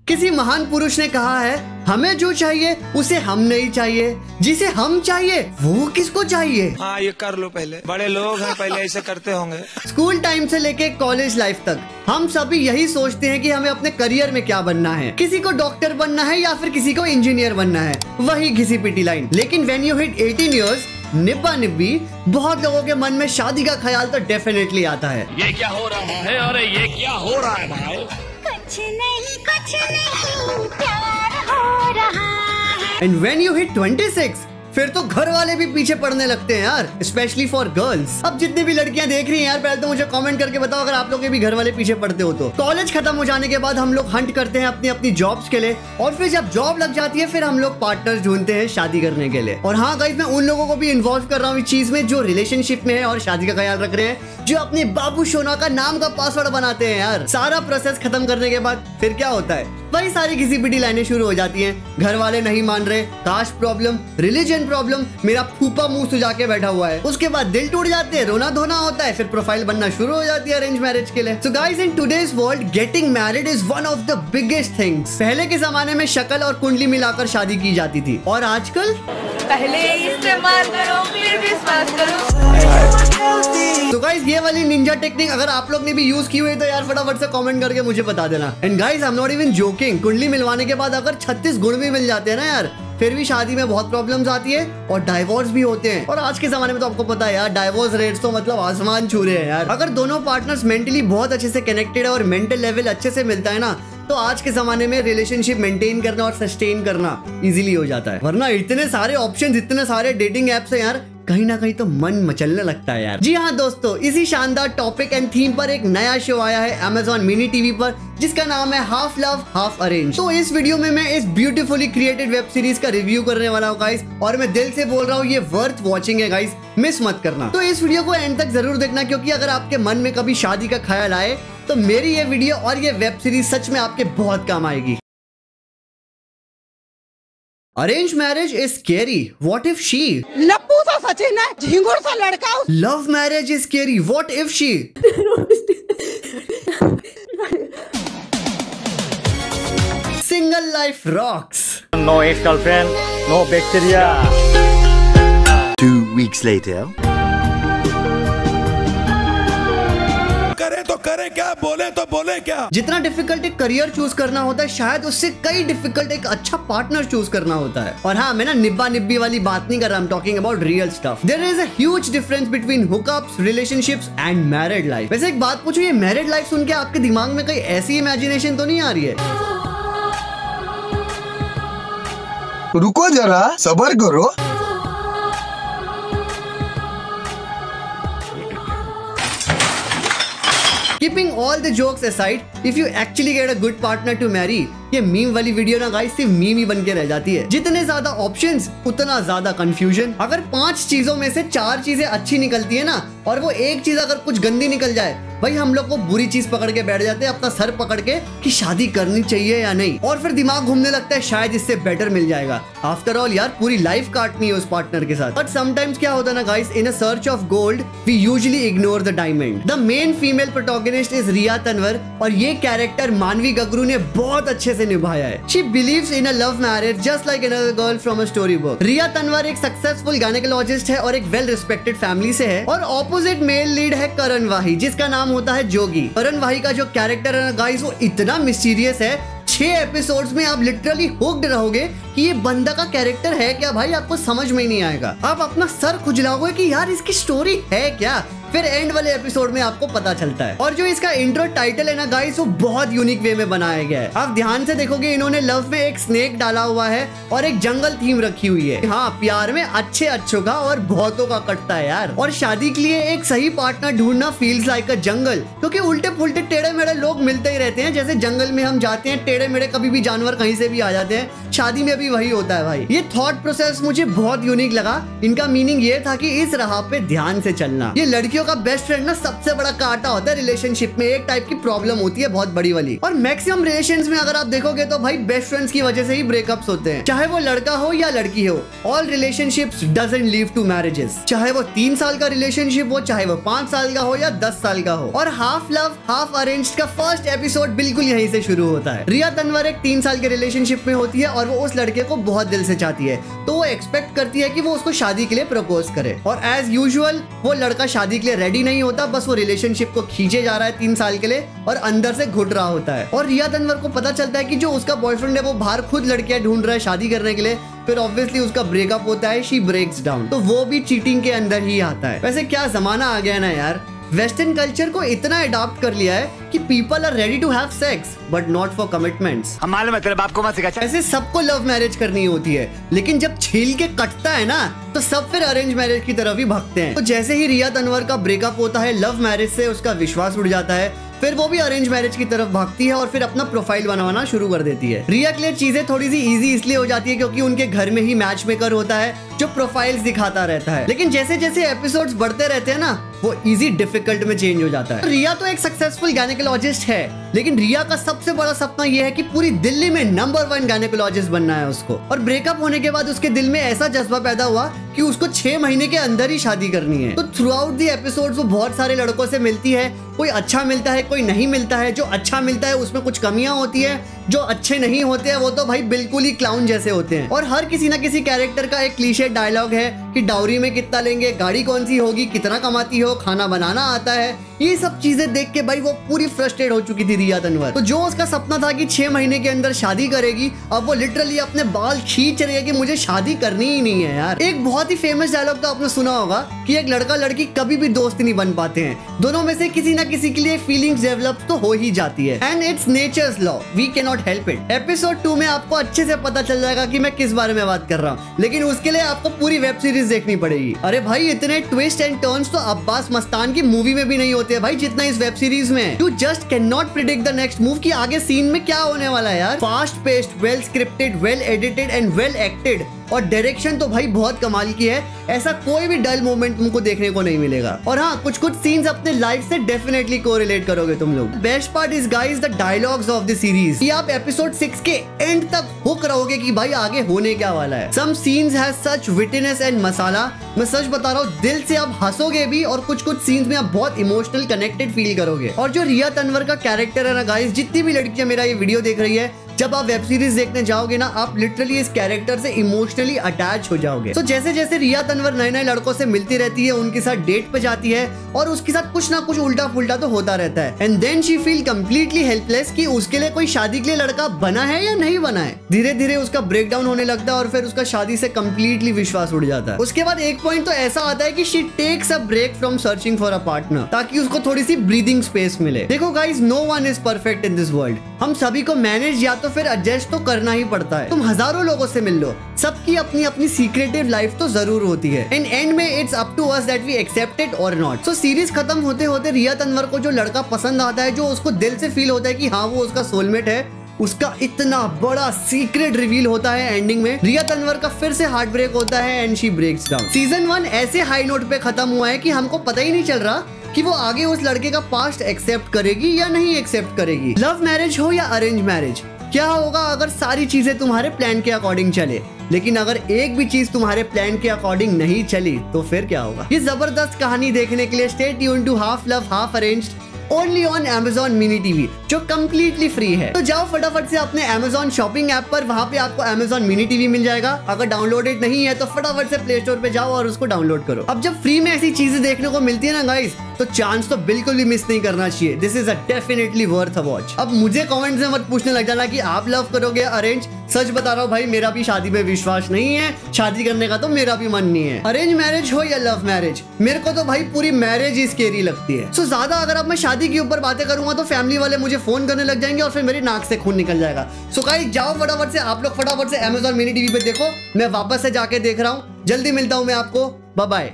किसी महान पुरुष ने कहा है, हमें जो चाहिए उसे हम नहीं चाहिए, जिसे हम चाहिए वो किसको चाहिए। हाँ ये कर लो, पहले बड़े लोग हैं, पहले ऐसे करते होंगे। स्कूल टाइम से लेके कॉलेज लाइफ तक हम सभी यही सोचते हैं कि हमें अपने करियर में क्या बनना है। किसी को डॉक्टर बनना है या फिर किसी को इंजीनियर बनना है, वही घिसी पिटी लाइन। लेकिन व्हेन यू हिट 18 इयर्स, निब्बा निब्बी, बहुत लोगों के मन में शादी का ख्याल तो डेफिनेटली आता है। ये क्या हो रहा है? अरे ये क्या हो रहा है भाई? कुछ नहीं प्यार हो रहा है। एंड व्हेन यू हिट 26, फिर तो घर वाले भी पीछे पड़ने लगते हैं यार, स्पेशली फॉर गर्ल्स। अब जितनी भी लड़कियां देख रही हैं यार, पहले तो मुझे कमेंट करके बताओ अगर आप लोग के भी घर वाले पीछे पड़ते हो तो। कॉलेज खत्म हो जाने के बाद हम लोग हंट करते हैं अपनी अपनी जॉब्स के लिए, और फिर जब जॉब लग जाती है फिर हम लोग पार्टनर ढूंढते हैं शादी करने के लिए। और हाँ गाइस, मैं उन लोगों को भी इन्वॉल्व कर रहा हूँ इस चीज में जो रिलेशनशिप में है और शादी का ख्याल रख रहे हैं, जो अपने बाबू सोना का नाम का पासवर्ड बनाते हैं यार। सारा प्रोसेस खत्म करने के बाद फिर क्या होता है, वही सारी घिसी पिटी लाइनें शुरू हो जाती हैं। घर वाले नहीं मान रहे, कास्ट प्रॉब्लम, रिलीजन प्रॉब्लम, मेरा फूफा मुंह सुजा के बैठा हुआ है। उसके बाद दिल टूट जाते हैं, रोना धोना होता है, फिर प्रोफाइल बनना शुरू हो जाती है अरेंज मैरिज के लिए। So guys, in today's world getting married is one of the biggest things. पहले के जमाने में शक्ल और कुंडली मिलाकर शादी की जाती थी, और आजकल पहले इस्तेमाल करो फिर विश्वास करो। तो गाइस, ये वाली निंजा टेक्निक अगर आप लोग ने भी यूज की हुई तो यार फटाफट से कमेंट करके मुझे बता देना। And guys, I am not even joking, कुंडली मिलवाने के बाद अगर 36 गुण भी मिल जाते हैं ना यार, फिर भी शादी में बहुत प्रॉब्लम्स आती है और डाइवोर्स भी होते हैं। और आज के जमाने में तो आपको पता है यार, डाइवोर्स रेट्स तो मतलब आसमान छू रहे हैं यार। अगर दोनों पार्टनर्स मेंटली बहुत अच्छे से कनेक्टेड है और मेंटल लेवल अच्छे से मिलता है ना, तो आज के जमाने में रिलेशनशिप मेंटेन करना और सस्टेन करना इजीली हो जाता है। वरना इतने सारे ऑप्शंस, इतने सारे डेटिंग एप्स हैं यार, कहीं ना कहीं तो मन मचलने लगता है यार। जी हाँ दोस्तों, इसी शानदार टॉपिक एंड थीम पर एक नया शो आया है Amazon मिनी टीवी पर, जिसका नाम है हाफ लव हाफ अरेंज। तो इस वीडियो में मैं इस ब्यूटीफुली क्रिएटेड वेब सीरीज का रिव्यू करने वाला हूँ गाइस, और मैं दिल से बोल रहा हूँ ये वर्थ वॉचिंग है गाइस, मिस मत करना। तो इस वीडियो को एंड तक जरूर देखना, क्योंकि अगर आपके मन में कभी शादी का ख्याल आए तो मेरी ये वीडियो और ये वेब सीरीज सच में आपके बहुत काम आएगी। Arrange marriage is scary, what if she? लप्पू सा सचिन है, झिंगुर सा लड़का। Love marriage is scary, what if she? Single life rocks. No ex-girlfriend, no bacteria. 2 weeks later. करे तो करे क्या, बोले तो बोले क्या। जितना डिफिकल्ट एक करियर चूज करना होता है, शायद उससे कई डिफिकल्ट एक अच्छा पार्टनर चूज करना होता है। और हाँ, मैं ना निब्बा निब्बी वाली बात नहीं कर रहा, I'm talking about real stuff. There is a huge difference between hookups, relationships and married life. वैसे एक बात पूछूं, ये मैरिड लाइफ सुन के आपके दिमाग में कोई ऐसी इमेजिनेशन तो नहीं आ रही है? रुको जरा, सब्र करो। Keeping all the jokes aside, if you actually get a good partner to marry, ये मीम वाली वीडियो ना गाइस सिर्फ मीम ही बन के रह जाती है। जितने ज्यादा ऑप्शंस उतना ज्यादा कंफ्यूजन। अगर 5 चीजों में से 4 चीजें अच्छी निकलती है ना, और वो एक चीज अगर कुछ गंदी निकल जाए, भाई हम लोग को बुरी चीज पकड़ के बैठ जाते हैं अपना सर पकड़ के कि शादी करनी चाहिए या नहीं, और फिर दिमाग घूमने लगता है शायद इससे बेटर मिल जाएगा। आफ्टर ऑल यार, पूरी लाइफ काटनी है उस पार्टनर के साथ। बट समटाइम्स क्या होता है ना guys, in a search of gold we usually ignore the diamond. The main female protagonist is Riya Tanwar, और ये कैरेक्टर मानवी गगरू ने बहुत अच्छे से निभाया है। She believes in a love marriage just like another girl from a story book. Riya Tanwar एक सक्सेसफुल गायनेकोलॉजिस्ट है और एक वेल रिस्पेक्टेड फैमिली से है, और ऑपोजिट मेल लीड है करण वाही, जिसका नाम होता है जोगी। करण वाही का जो कैरेक्टर है गाइस, वो इतना मिस्टीरियस है, 6 एपिसोड्स में आप लिटरली हुक्ड रहोगे कि ये बंदा का कैरेक्टर है क्या भाई, आपको समझ में ही नहीं आएगा। आप अपना सर खुजलाओगे कि यार इसकी स्टोरी है क्या, फिर एंड वाले एपिसोड में आपको पता चलता है। और जो इसका इंट्रो टाइटल है ना गाइस, वो बहुत यूनिक वे में बनाया गया है। आप ध्यान से देखोगे, इन्होंने लव में एक स्नेक डाला हुआ है और एक जंगल थीम रखी हुई है। हाँ, प्यार में अच्छे अच्छों का और बहुतों का कटता है यार। और शादी के लिए एक सही पार्टनर ढूंढना फील्स लाइक अ जंगल, क्योंकि उल्टे पुल्टे टेढ़े मेढ़े लोग मिलते ही रहते हैं। जैसे जंगल में हम जाते हैं, टेढ़े मेढ़े कभी भी जानवर कहीं से भी आ जाते हैं, शादी में भी वही होता है भाई। ये थॉट प्रोसेस मुझे बहुत यूनिक लगा। इनका मीनिंग ये था कि इस राह पे ध्यान से चलना। ये लड़कियों का बेस्ट फ्रेंड ना सबसे बड़ा कांटा होता है रिलेशनशिप में। एक टाइप की प्रॉब्लम होती है बहुत बड़ी वाली। और मैक्सिमम रिलेशंस में अगर आप देखोगे तो भाई बेस्ट फ्रेंड्स की वजह से ही ब्रेकअप्स होते हैं, चाहे वो लड़का हो या लड़की हो। All relationships doesn't lead to marriages, चाहे वो 3 साल का रिलेशनशिप हो, चाहे वो 5 साल का हो या 10 साल का हो। और हाफ लव हाफ अरेंज्ड का फर्स्ट एपिसोड बिल्कुल यहीं से शुरू होता है। रिया तन्वर एक 3 साल के रिलेशनशिप में होती है और वो उस लड़के को बहुत दिल से चाहती है, तो वो एक्सपेक्ट करती है कि वो उसको शादी के लिए प्रपोज करे। और एज यूजुअल वो लड़का शादी के लिए रेडी नहीं होता, बस वो रिलेशनशिप को खींचे जा रहा है 3 साल के लिए और अंदर से घुट रहा होता है। और रिया तन्वर को पता चलता है कि जो उसका बॉयफ्रेंड है वो बाहर खुद लड़कियां ढूंढ रहा है शादी करने के लिए। फिर ऑब्वियसली उसका ब्रेकअप होता है, शी ब्रेक्स डाउन। तो वो भी चीटिंग के अंदर ही आता है। वैसे क्या जमाना आ गया ना यार, वेस्टर्न कल्चर को इतना अडॉप्ट कर लिया है कि people are ready to have sex but not for commitments. हम मालूम है तेरे बाप को मत सिखा। ऐसे सबको लव मैरिज करनी होती है, लेकिन जब छील के कटता है ना तो सब फिर अरेंज मैरिज की तरफ ही भागते हैं। तो जैसे ही रिया तन्वर का ब्रेकअप होता है, लव मैरिज से उसका विश्वास उड़ जाता है, फिर वो भी अरेंज मैरिज की तरफ भागती है और फिर अपना प्रोफाइल बनवाना शुरू कर देती है। रिया के लिए चीजें थोड़ी सी इजी इसलिए हो जाती है क्योंकि उनके घर में ही मैच मेकर होता है जो प्रोफाइल्स दिखाता रहता है। लेकिन जैसे जैसे एपिसोड्स बढ़ते रहते हैं ना, वो इजी डिफिकल्ट में चेंज हो जाता है। रिया तो एक सक्सेसफुल गायनेकोलॉजिस्ट है, लेकिन रिया का सबसे बड़ा सपना यह है कि पूरी दिल्ली में नंबर 1 गायनेकोलॉजिस्ट बनना है उसको। और ब्रेकअप होने के बाद उसके दिल में ऐसा जज्बा पैदा हुआ कि उसको 6 महीने के अंदर ही शादी करनी है। तो थ्रू आउट दी एपिसोड्स वो बहुत सारे लड़कों से मिलती है, कोई अच्छा मिलता है कोई नहीं मिलता है। जो अच्छा मिलता है उसमें कुछ कमियां होती है, जो अच्छे नहीं होते हैं वो तो भाई बिल्कुल ही क्लाउन जैसे होते हैं। और हर किसी ना किसी कैरेक्टर का एक क्लीशे डायलॉग है कि डाउरी में कितना लेंगे, गाड़ी कौन सी होगी, कितना कमाती हो, खाना बनाना आता है। ये सब चीजें देख के भाई वो पूरी फ्रस्ट्रेट हो चुकी थी रिया तन्वर। तो जो उसका सपना था कि 6 महीने के अंदर शादी करेगी, अब वो लिटरली अपने बाल खींच रही है कि मुझे शादी करनी ही नहीं है यार। एक बहुत ही फेमस डायलॉग तो आपने सुना होगा कि एक लड़का लड़की कभी भी दोस्त नहीं बन पाते हैं, दोनों में से किसी ना किसी के लिए फीलिंग्स डेवलप तो हो ही जाती है, and it's nature's law, we can not help it. Episode 2 में आपको अच्छे से पता चल जाएगा कि मैं किस बारे में बात कर रहा हूँ, लेकिन उसके लिए आपको पूरी वेब सीरीज देखनी पड़ेगी। अरे भाई इतने ट्विस्ट एंड टर्न्स तो अब्बास मस्तान की मूवी में भी नहीं होते हैं भाई जितना इस वेब सीरीज में। You just can not predict the next move कि आगे सीन में क्या होने वाला है यार। Fast paced, well scripted, well edited and well acted, और डायरेक्शन तो भाई बहुत कमाल की है। ऐसा कोई भी डल मोमेंट तुमको देखने को नहीं मिलेगा। और हाँ, कुछ कुछ सीन्स अपने लाइफ से डेफिनेटली कोरिलेट करोगे तुम लोग। Best part is guys the dialogues of the series, कि आप एपिसोड 6 के एंड तक हुक रहोगे कि भाई आगे होने क्या वाला है। Some scenes have such wittiness and masala. मैं सच बता रहा हूँ, दिल से आप हंसोगे भी और कुछ कुछ सीन्स में आप बहुत इमोशनल कनेक्टेड फील करोगे। और जो रिया तन्वर का कैरेक्टर है ना गाइस, जितनी भी लड़कियां मेरा ये वीडियो देख रही है, जब आप वेब सीरीज देखने जाओगे ना, आप लिटरली इस कैरेक्टर से इमोशनली अटैच हो जाओगे। तो जैसे जैसे रिया तन्वर नए नए लड़कों से मिलती रहती है, उनके साथ डेट पे जाती है और उसके साथ कुछ ना कुछ उल्टा फुल्टा तो होता रहता है, and then she feel completely helpless कि उसके लिए कोई शादी के लिए लड़का बना है या नहीं बना है। धीरे धीरे उसका ब्रेक डाउन होने लगता है और फिर उसका शादी से कंप्लीटली विश्वास उड़ जाता है। उसके बाद एक पॉइंट तो ऐसा आता है कि she takes a break from searching for a partner, ताकि उसको थोड़ी सी ब्रीदिंग स्पेस मिले। देखो guys, no one is perfect in this world. हम सभी को मैनेज या तो फिर एडजस्ट तो करना ही पड़ता है। तुम हजारों लोगों से मिल लो, सबकी अपनी अपनी सीक्रेटिव लाइफ तो जरूर होती है। इन एंड में it's up to us that we accept it और नॉट। सो सीरीज खत्म होते होते रिया तन्वर को जो लड़का पसंद आता है, जो उसको दिल से फील होता है कि हाँ वो उसका सोलमेट है, उसका इतना बड़ा सीक्रेट रिवील होता है एंडिंग में। रिया तन्वर का फिर से हार्ट ब्रेक होता है and she breaks down. Season 1 ऐसे हाई नोट पे खत्म हुआ है कि हमको पता ही नहीं चल रहा कि वो आगे उस लड़के का पास्ट एक्सेप्ट करेगी या नहीं एक्सेप्ट करेगी। लव मैरिज हो या अरेंज मैरिज, क्या होगा अगर सारी चीजें तुम्हारे प्लान के अकॉर्डिंग चले, लेकिन अगर एक भी चीज तुम्हारे प्लान के अकॉर्डिंग नहीं चली तो फिर क्या होगा। ये जबरदस्त कहानी देखने के लिए stay tuned to half love half arranged only on Amazon mini TV, जो कम्प्लीटली फ्री है। तो जाओ फटाफट से अपने Amazon शॉपिंग ऐप पर, वहां पे आपको Amazon मिनी टीवी मिल जाएगा। अगर डाउनलोडेड नहीं है तो फटाफट से प्ले स्टोर पे जाओ और उसको डाउनलोड करो। अब जब फ्री में ऐसी चीजें देखने को मिलती है ना गाइस, तो चांस तो बिल्कुल भी मिस नहीं करना चाहिए। This is a definitely worth a watch. अब मुझे कमेंट्स में मत पूछने लग जाना कि आप लव करोगे अरेंज। सच बता रहा हूँ भाई, मेरा भी शादी में विश्वास नहीं है, शादी करने का तो मेरा भी मन नहीं है। अरेंज मैरिज हो या लव मैरिज, मेरे को तो भाई पूरी मैरिज ही स्केरी लगती है। सो ज्यादा अगर अब मैं शादी के ऊपर बातें करूंगा तो फैमिली वाले मुझे फोन करने लग जाएंगे और फिर मेरी नाक से खून निकल जाएगा। सो गाइस जाओ फटाफट से, आप लोग फटाफट से Amazon मिनी टीवी पे देखो। मैं वापस से जाके देख रहा हूँ। जल्दी मिलता हूँ मैं आपको। Bye bye.